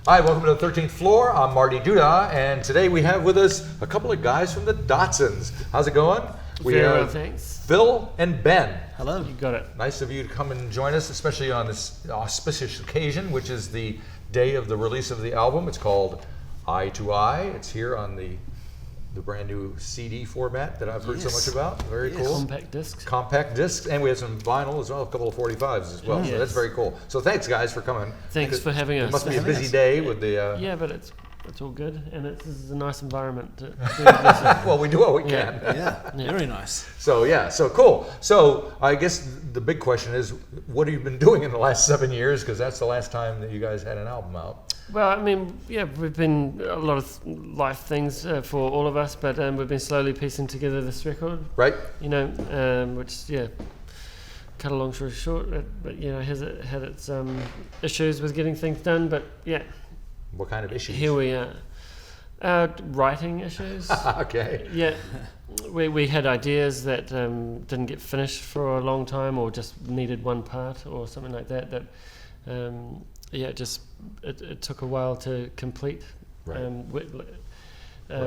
Hi, welcome to the 13th floor. I'm Marty Duda, and today we have with us a couple of guys from the Datsuns. How's it going? Very well, thanks. Phil and Ben. Hello. You got it. Nice of you to come and join us, especially on this auspicious occasion, which is the day of the release of the album. It's called Eye to Eye. It's here on the brand new CD format that I've heard so much about. Very cool. Compact discs. Compact discs, and we have some vinyl as well, a couple of 45s as well. So that's very cool. So thanks, guys, for coming. Thanks for having us. It must be a busy day with the... Yeah, but it's all good, and this is a nice environment to do this. Well, we do what we can. Yeah, very nice. So cool. So I guess the big question is, what have you been doing in the last 7 years? Because that's the last time that you guys had an album out. Well, I mean, we've been a lot of life things for all of us, but we've been slowly piecing together this record. Right. Which cut a long story short, but has it had its issues with getting things done, but yeah. What kind of issues? Here we are. Writing issues. Okay. Yeah. We had ideas that didn't get finished for a long time, or just needed one part or something like that. It took a while to complete. Right.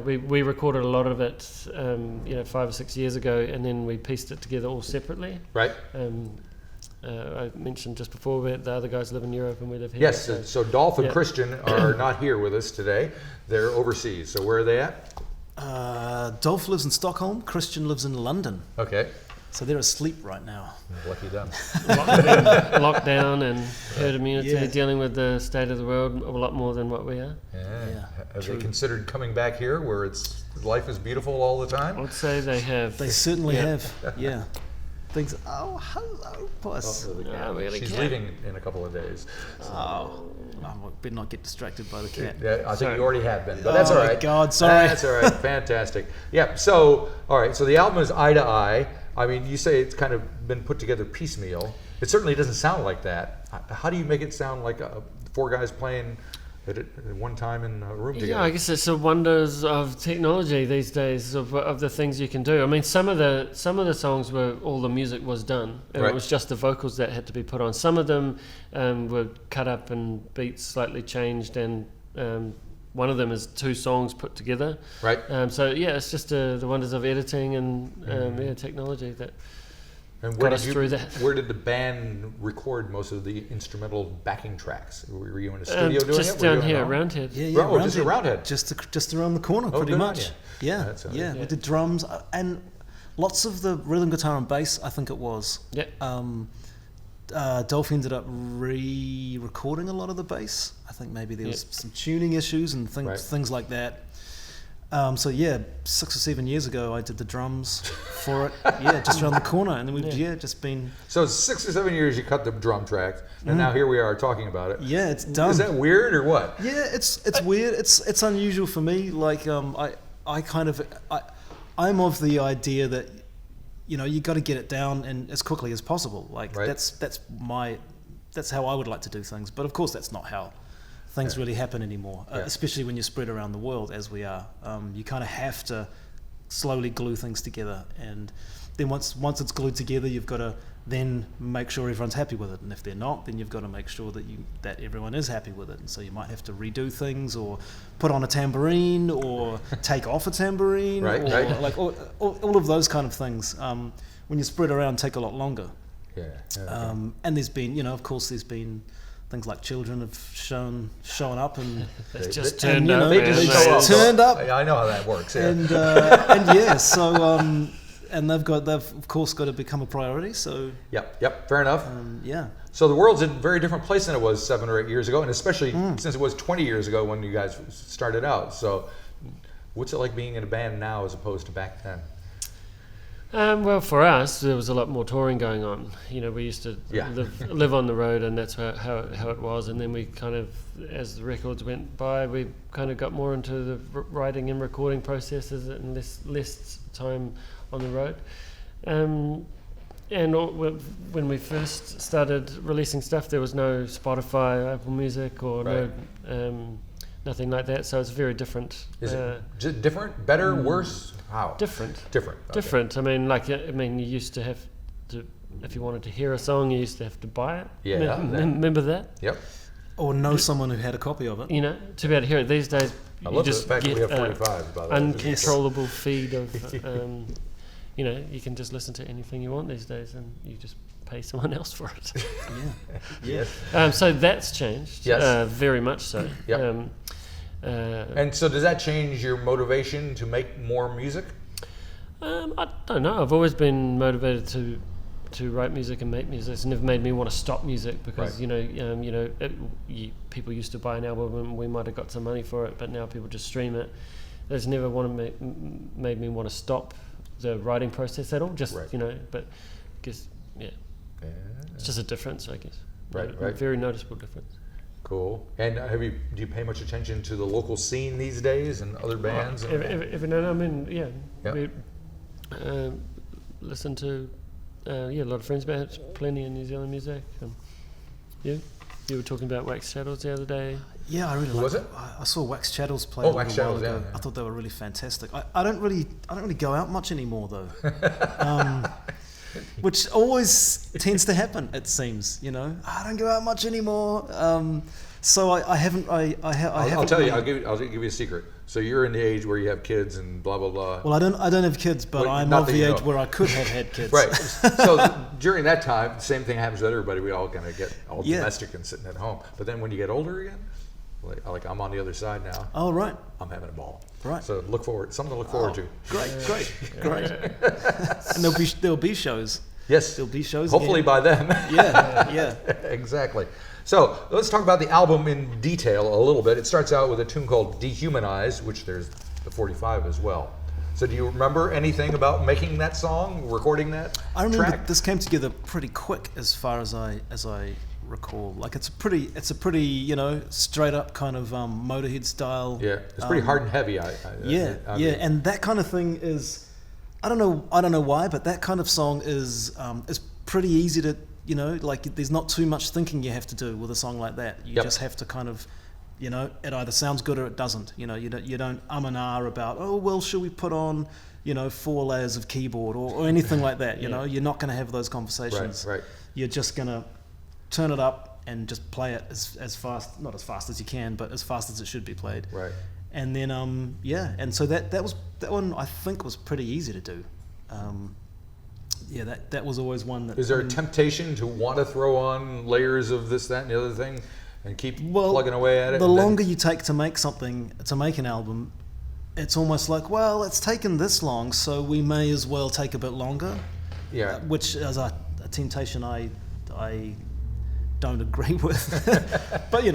We recorded a lot of it 5 or 6 years ago, and then we pieced it together all separately. Right. I mentioned just before that the other guys live in Europe and we live here. Yes, so Dolf and Christian are not here with us today. They're overseas. So where are they at? Dolf lives in Stockholm, Christian lives in London. Okay. So they're asleep right now. Lucky them. Lockdown and herd immunity, dealing with the state of the world a lot more than what we are. Yeah. Have they considered coming back here where life is beautiful all the time? I would say they have. They certainly have, yeah. Things. Oh, hello, boss. She's leaving in a couple of days. So. I better not get distracted by the cat. Yeah, I think you already have been, but that's all right. God, sorry. That's all right. Fantastic. Yeah. So, all right. So the album is Eye to Eye. I mean, you say it's kind of been put together piecemeal. It certainly doesn't sound like that. How do you make it sound like four guys playing at one time in a room together? Yeah, I guess it's the wonders of technology these days of the things you can do. I mean, some of the songs where all the music was done, and it was just the vocals that had to be put on. Some of them were cut up and beats slightly changed, and one of them is 2 songs put together. Right. It's just the wonders of editing and technology that got us through that. Where did the band record most of the instrumental backing tracks? Were you in a studio doing it? Just down here at Roundhead. Yeah, just at Roundhead. Just around the corner, pretty much. Yeah, we did drums and lots of the rhythm guitar and bass, I think it was. Yeah. Dolph ended up re-recording a lot of the bass. I think maybe there was some tuning issues and things like that. 6 or 7 years ago, I did the drums for it. Just around the corner, and then we've just been. So 6 or 7 years, you cut the drum track, and now here we are talking about it. Yeah, it's done. Is that weird or what? Yeah, it's weird. It's unusual for me. Like I'm of the idea that you got to get it down and as quickly as possible. Like that's how I would like to do things. But of course, that's not how things really happen anymore, especially when you're spread around the world as we are. You kind of have to slowly glue things together, and then once it's glued together, you've got to then make sure everyone's happy with it, and if they're not, then you've got to make sure that everyone is happy with it, and so you might have to redo things, or put on a tambourine, or take off a tambourine, like all of those kind of things. When you're spread around, take a lot longer. And there's been, of course, there's been things like children have shown up and they just turned up. Turned up. I know how that works. Yeah. And they've of course got to become a priority. So yep, fair enough. Yeah. So the world's in a very different place than it was 7 or 8 years ago, and especially since it was 20 years ago when you guys started out. So, what's it like being in a band now as opposed to back then? Well, for us, there was a lot more touring going on. We used to live on the road, and that's how it was. And then we kind of, as the records went by, we kind of got more into the writing and recording processes and less time on the road. And when we first started releasing stuff, there was no Spotify, Apple Music, or nothing like that. So it's very different. Is it different, better, worse? How? Different. Okay. Different. I mean, you used to have to, if you wanted to hear a song, you used to have to buy it. Yeah. Remember that? Yep. Or know someone who had a copy of it. You know, to be able to hear it these days. I you love just the fact that get we have 45s, by the way. Uncontrollable feed of, you know, you can just listen to anything you want these days, and you just pay someone else for it. Yeah. So that's changed. Yes. Very much so. Yep. And so does that change your motivation to make more music? I don't know. I've always been motivated to write music and make music. It's never made me want to stop music because people used to buy an album and we might have got some money for it, but now people just stream it. It's never made me want to stop the writing process at all. Just but I guess it's just a difference, I guess. Right. Very noticeable difference. Cool. And do you pay much attention to the local scene these days and other bands? Every now and then, we listen to a lot of friends' bands, plenty of New Zealand music. You were talking about Wax Shadows the other day. Yeah, I really liked it. I saw Wax Shadows play a while ago. I thought they were really fantastic. I don't really go out much anymore though. Which always tends to happen, it seems. You know, I don't go out much anymore. So I haven't. I'll tell you. I'll give you a secret. So you're in the age where you have kids and blah blah blah. Well, I don't have kids, but I'm of the age where I could have had kids. Right. So during that time, the same thing happens with everybody. We all kind of get all domestic and sitting at home. But then when you get older again, like I'm on the other side now. Oh right. I'm having a ball. Right. So something to look forward to. Great. And there'll be shows. Yes. There'll be shows. Hopefully again. by then. Yeah. Exactly. So let's talk about the album in detail a little bit. It starts out with a tune called Dehumanize, which there's the 45 as well. So do you remember anything about making that song, recording that I remember track? This came together pretty quick as far as I recall. Like it's a pretty straight up kind of Motorhead style. Yeah, it's pretty hard and heavy. I mean, and that kind of thing is, I don't know why, but that kind of song is pretty easy to, like there's not too much thinking you have to do with a song like that. You just have to kind of, it either sounds good or it doesn't. You don't and ah about, oh well, should we put on 4 layers of keyboard or anything like that. You're not going to have those conversations. Right. You're just going to turn it up and just play it as fast, not as fast as you can, but as fast as it should be played. Right. And then and so that one I think was pretty easy to do. That was always one that. Is there a temptation to want to throw on layers of this, that, and the other thing, and keep plugging away at it? The longer you take to make an album, it's almost like, well, it's taken this long, so we may as well take a bit longer. Yeah. Which is a temptation I don't agree with. But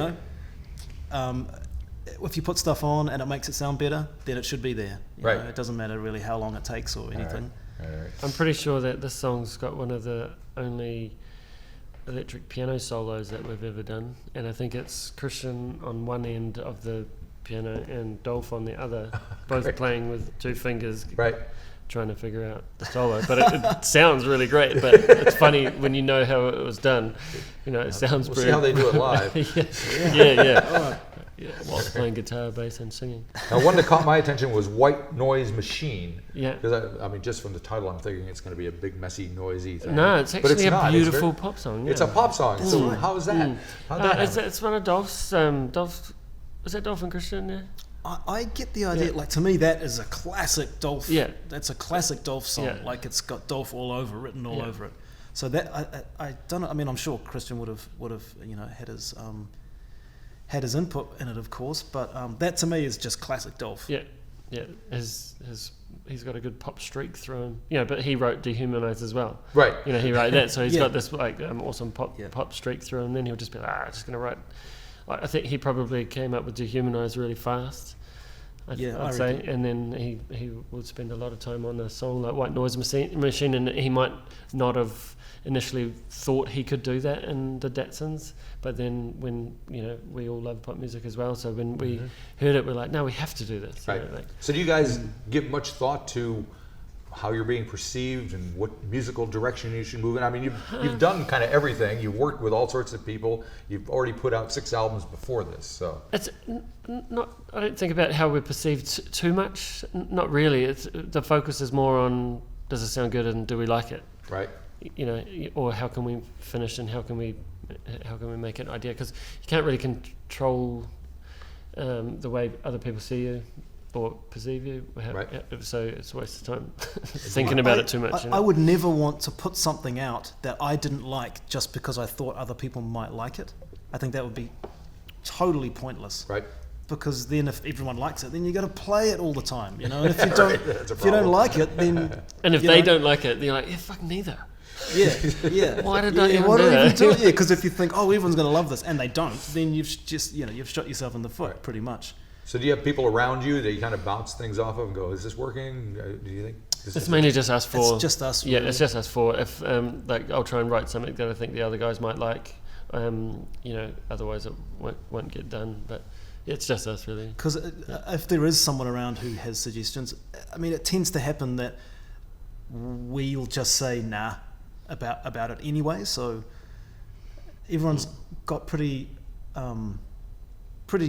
if you put stuff on and it makes it sound better, then it should be there. Right. It doesn't matter really how long it takes or anything. All right. I'm pretty sure that this song's got one of the only electric piano solos that we've ever done, and I think it's Christian on one end of the piano and Dolf on the other, both playing with 2 fingers. Right. Trying to figure out the solo, but it sounds really great. But it's funny when you know how it was done. It sounds. We'll see how they do it live. Yeah. Whilst playing guitar, bass, and singing. Now, one that caught my attention was White Noise Machine. Yeah. Because I mean, just from the title, I'm thinking it's going to be a big, messy, noisy thing. No, it's actually a beautiful pop song. Yeah. It's a pop song. So how is that? It's one of Dolph's. Was that Dolf and Christian? Yeah. I get the idea. Like to me, that is a classic Dolf. Yeah. That's a classic Dolf song. Yeah. Like it's got Dolf written all over it. So that I don't know. I mean, I'm sure Christian would have had his input in it, of course. But that to me is just classic Dolf. Yeah. He's got a good pop streak through him. But he wrote Dehumanize as well. Right. He wrote that, so he's got this awesome pop streak through him. And then he'll just be like, just going to write. I think he probably came up with Dehumanize really fast. I'd say, and then he would spend a lot of time on a song like White Noise Machine, and he might not have initially thought he could do that in the Datsuns, but then when we all love pop music as well, so when we heard it, we're like, no, we have to do this. Right. So do you guys give much thought to how you're being perceived and what musical direction you should move in? I mean, you've done kind of everything. You've worked with all sorts of people. You've already put out 6 albums before this, so it's not. I don't think about how we're perceived too much. Not really. It's the focus is more on, does it sound good and do we like it? Right. Or how can we finish and how can we we make it an idea? Because you can't really control the way other people see you or perceive you. So it's a waste of time thinking about it too much. I would never want to put something out that I didn't like just because I thought other people might like it. I think that would be totally pointless. Right. Because then if everyone likes it, then you got to play it all the time, And if you don't, if you don't like it, then and if they don't like it, then you're like, fuck neither. Yeah. Why did I even do that? Yeah, because if you think, everyone's going to love this, and they don't, then you've just, you've shot yourself in the foot, pretty much. So do you have people around you that you kind of bounce things off of and go, is this working? Do you think? It's mainly just us four. It's just us. Yeah, really. it's just us four. If I'll try and write something that I think the other guys might like, otherwise it won't get done. But it's just us, really. Because if there is someone around who has suggestions, it tends to happen that we'll just say nah about it anyway. So everyone's got pretty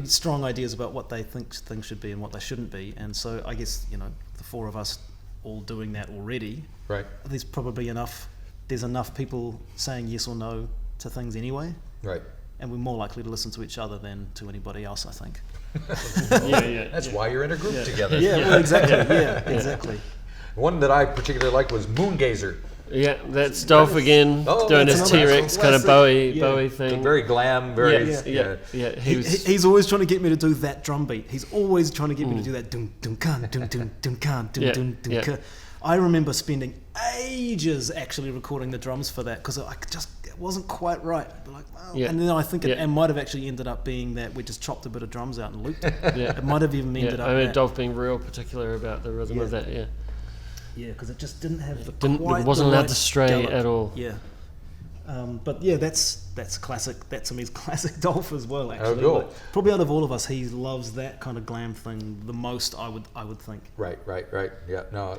strong ideas about what they think things should be and what they shouldn't be. And so I guess the four of us all doing that already. Right. There's probably enough people saying yes or no to things anyway. Right. And we're more likely to listen to each other than to anybody else, I think. That's why you're in a group together. Yeah, well, exactly. Yeah, exactly. One that I particularly liked was Moongazer. Yeah, that's Dolf again doing his T-Rex kind of Bowie thing. Very glam, very... Yeah. He's always trying to get me to do that drum beat. He's always trying to get me to do that dum dum kan dum dum dum kan dum dum dum kan. I remember spending ages actually recording the drums for that because it wasn't quite right. And then I think it might have actually ended up being that we just chopped a bit of drums out and looped it. It might have even ended up. Dolph being real particular about the rhythm of that. Yeah, because it just didn't have it wasn't allowed to stray at all. Yeah. But yeah, that's classic. That to me is classic Dolph as well. Actually, cool. Probably out of all of us, he loves that kind of glam thing the most. I would think. Right. Yeah. No.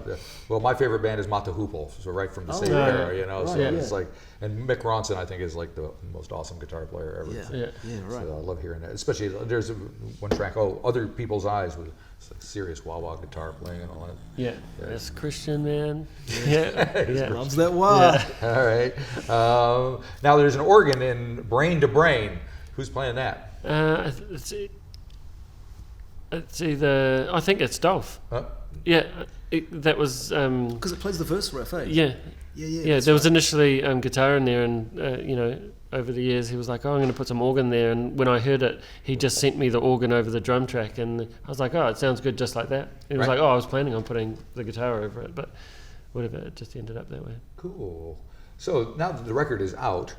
Well, my favorite band is Mata Hoople, so right from the same era, So it's like, and Mick Ronson, I think, is like the most awesome guitar player ever. Yeah. Right. So I love hearing that. Especially there's one track, Other People's Eyes, with like serious wah-wah guitar playing and all that. Yeah. That's Christian, man. Yeah. Loves that wah. All right. Now there's an organ in Brain to Brain. Who's playing that? It's either... I think it's Dolph. Huh? Yeah. That was... Because it plays the verse riff, eh? Yeah. There was initially guitar in there, and over the years he was like, I'm going to put some organ there, and when I heard it, he just sent me the organ over the drum track, and I was like, it sounds good just like that. And he was like, I was planning on putting the guitar over it, but whatever, it just ended up that way. Cool. So now that the record is out,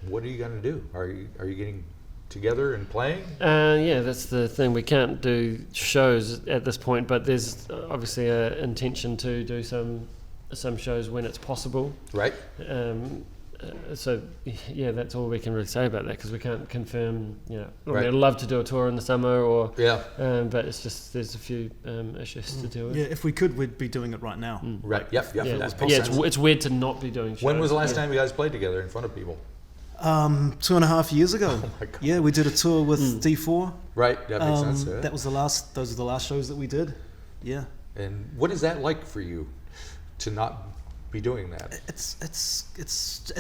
what are you going to do? Are you getting together and playing? Yeah, that's the thing. We can't do shows at this point, but there's obviously an intention to do some shows when it's possible. Right. So yeah, that's all we can really say about that because we can't confirm. Right. I'd love to do a tour in the summer, or but it's just there's a few issues to deal with. Yeah, if we could, we'd be doing it right now. Right. Yep. It's weird to not be doing shows. When was the last time you guys played together in front of people? 2.5 years ago. Oh my God. Yeah, we did a tour with D4. Right. That makes sense. Yeah. That was those were the last shows that we did. Yeah. And what is that like for you to not be doing that? It's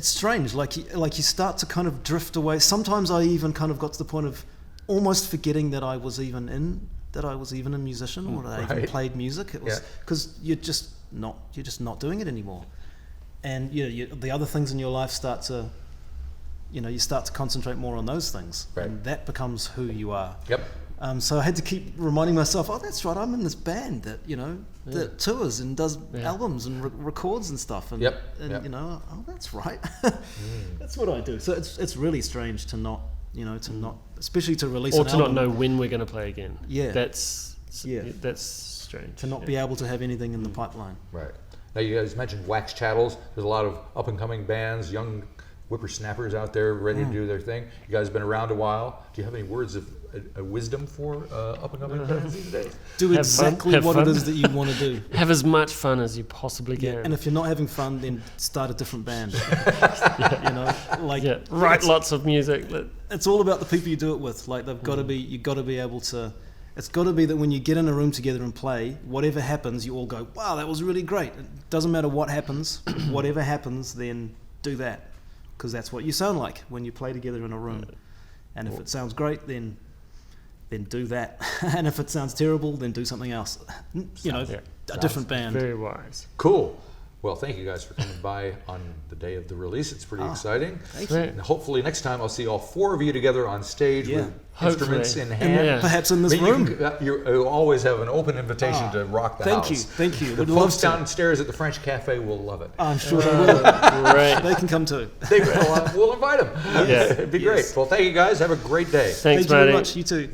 strange. Like you start to kind of drift away. Sometimes I even kind of got to the point of almost forgetting that I was even a musician or that I even played music. It was because you're just not doing it anymore. And the other things in your life start to, you start to concentrate more on those things, and that becomes who you are. Yep. So I had to keep reminding myself, that's right, I'm in this band that that tours and does albums and records and stuff, and that's right, that's what I do. So it's really strange to not, especially to release or an to album. not know when we're going to play again. That's strange. To not be able to have anything in the pipeline. Right. Now you guys mentioned Wax Chattels. There's a lot of up and coming bands, young whippersnappers out there ready to do their thing. You guys have been around a while. Do you have any words of wisdom for up and coming bands these days? Do exactly what it is that you want to do. Have as much fun as you possibly can. And if you're not having fun, then start a different band. Write lots of music. It's all about the people you do it with. Like they've got to be. You've got to be able to. It's got to be that when you get in a room together and play, whatever happens, you all go, wow, that was really great. It doesn't matter what happens. Whatever happens, then do that. because that's what you sound like when you play together in a room. And if it sounds great, then do that. And if it sounds terrible, then do something else. A different band. Very wise. Cool. Well, thank you guys for coming by on the day of the release. It's pretty exciting. Thank you. And hopefully next time I'll see all 4 of you together on stage with instruments in hand. And perhaps in this room. You always have an open invitation to rock the house. Thank you. The folks downstairs at the French Cafe will love it. I'm sure they will. Great. They can come too. We'll invite them. It'd be great. Well, thank you guys. Have a great day. Thanks, Thank you Marty. very much. You too.